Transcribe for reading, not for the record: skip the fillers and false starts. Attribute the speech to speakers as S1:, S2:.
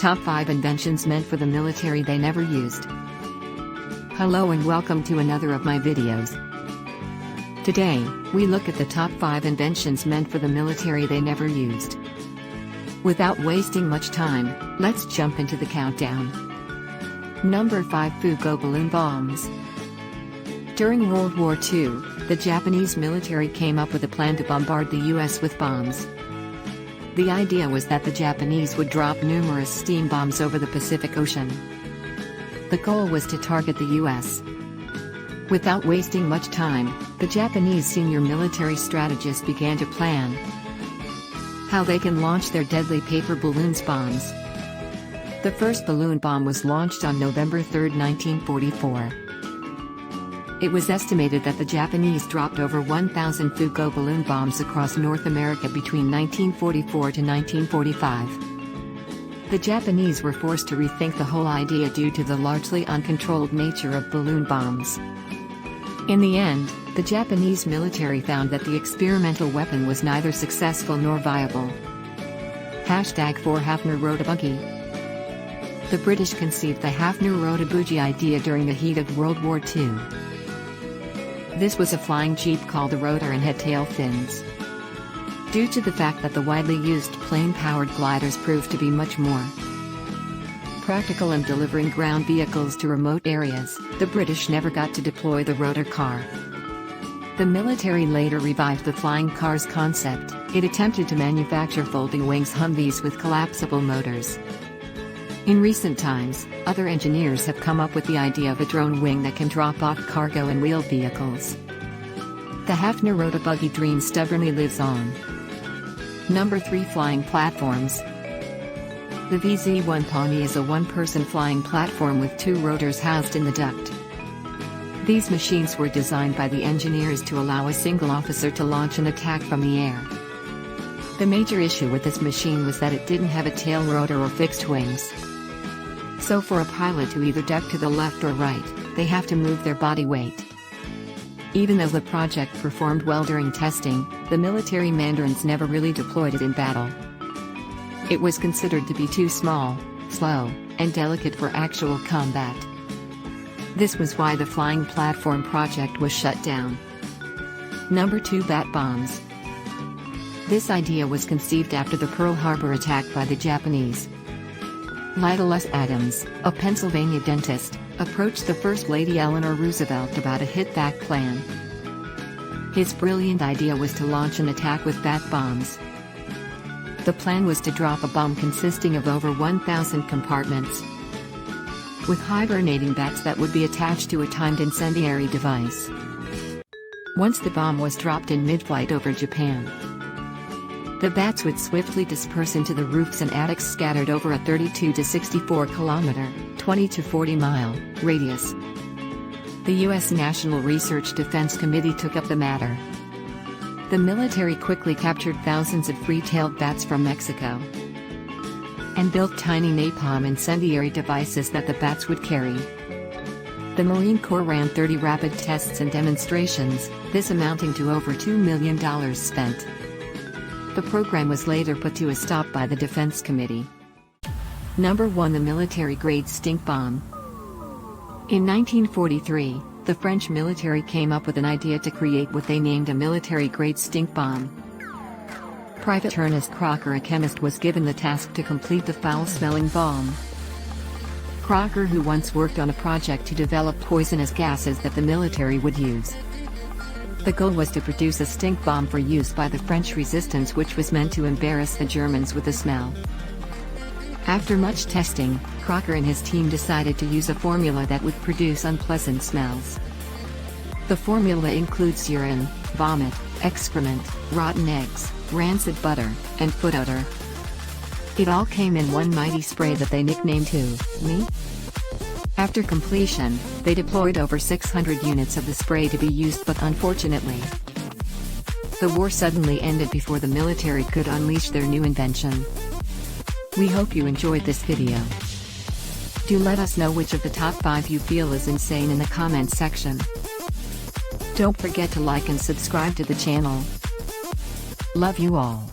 S1: Top 5 Inventions Meant for the Military They Never Used. Hello and welcome to another of my videos. Today, we look at the top 5 inventions meant for the military they never used. Without wasting much time, let's jump into the countdown. Number 5. Fugo Balloon Bombs. During World War II, the Japanese military came up with a plan to bombard the US with bombs. The idea was that the Japanese would drop numerous steam bombs over the Pacific Ocean. The goal was to target the US. Without wasting much time, the Japanese senior military strategists began to plan how they can launch their deadly paper balloons bombs. The first balloon bomb was launched on November 3, 1944. It was estimated that the Japanese dropped over 1,000 Fugo balloon bombs across North America between 1944 to 1945. The Japanese were forced to rethink the whole idea due to the largely uncontrolled nature of balloon bombs. In the end, the Japanese military found that the experimental weapon was neither successful nor viable. #4 Hafner Rotabuggy. The British conceived the Hafner Rotabuggy idea during the heat of World War II. This was a flying jeep called a rotor and had tail fins. Due to the fact that the widely used plane-powered gliders proved to be much more practical in delivering ground vehicles to remote areas, the British never got to deploy the rotor car. The military later revived the flying cars concept. It attempted to manufacture folding wings Humvees with collapsible motors. In recent times, other engineers have come up with the idea of a drone wing that can drop off cargo and wheeled vehicles. The Hafner Rotabuggy dream stubbornly lives on. Number 3 Flying Platforms. The VZ-1 Pawnee is a one-person flying platform with 2 rotors housed in the duct. These machines were designed by the engineers to allow a single officer to launch an attack from the air. The major issue with this machine was that it didn't have a tail rotor or fixed wings. So for a pilot to either duck to the left or right, they have to move their body weight. Even though the project performed well during testing, the military mandarins never really deployed it in battle. It was considered to be too small, slow, and delicate for actual combat. This was why the flying platform project was shut down. Number 2 Bat Bombs. This idea was conceived after the Pearl Harbor attack by the Japanese. Lytle S. Adams, a Pennsylvania dentist, approached the First Lady Eleanor Roosevelt about a hit-back plan. His brilliant idea was to launch an attack with bat bombs. The plan was to drop a bomb consisting of over 1,000 compartments, with hibernating bats that would be attached to a timed incendiary device. Once the bomb was dropped in mid-flight over Japan, the bats would swiftly disperse into the roofs and attics scattered over a 32 to 64 kilometer, 20 to 40 mile radius. The U.S. National Research Defense Committee took up the matter. The military quickly captured thousands of free-tailed bats from Mexico and built tiny napalm incendiary devices that the bats would carry. The Marine Corps ran 30 rapid tests and demonstrations, this amounting to over $2 million spent. The program was later put to a stop by the Defense Committee. Number 1 The military-grade stink bomb. In 1943, the French military came up with an idea to create what they named a military-grade stink bomb. Private Ernest Crocker, a chemist, was given the task to complete the foul-smelling bomb. Crocker, who once worked on a project to develop poisonous gases that the military would use. The goal was to produce a stink bomb for use by the French resistance, which was meant to embarrass the Germans with the smell. After much testing, Crocker and his team decided to use a formula that would produce unpleasant smells. The formula includes urine, vomit, excrement, rotten eggs, rancid butter, and foot odor. It all came in one mighty spray that they nicknamed Who, Me? After completion, they deployed over 600 units of the spray to be used, but unfortunately, the war suddenly ended before the military could unleash their new invention. We hope you enjoyed this video. Do let us know which of the top 5 you feel is insane in the comments section. Don't forget to like and subscribe to the channel. Love you all.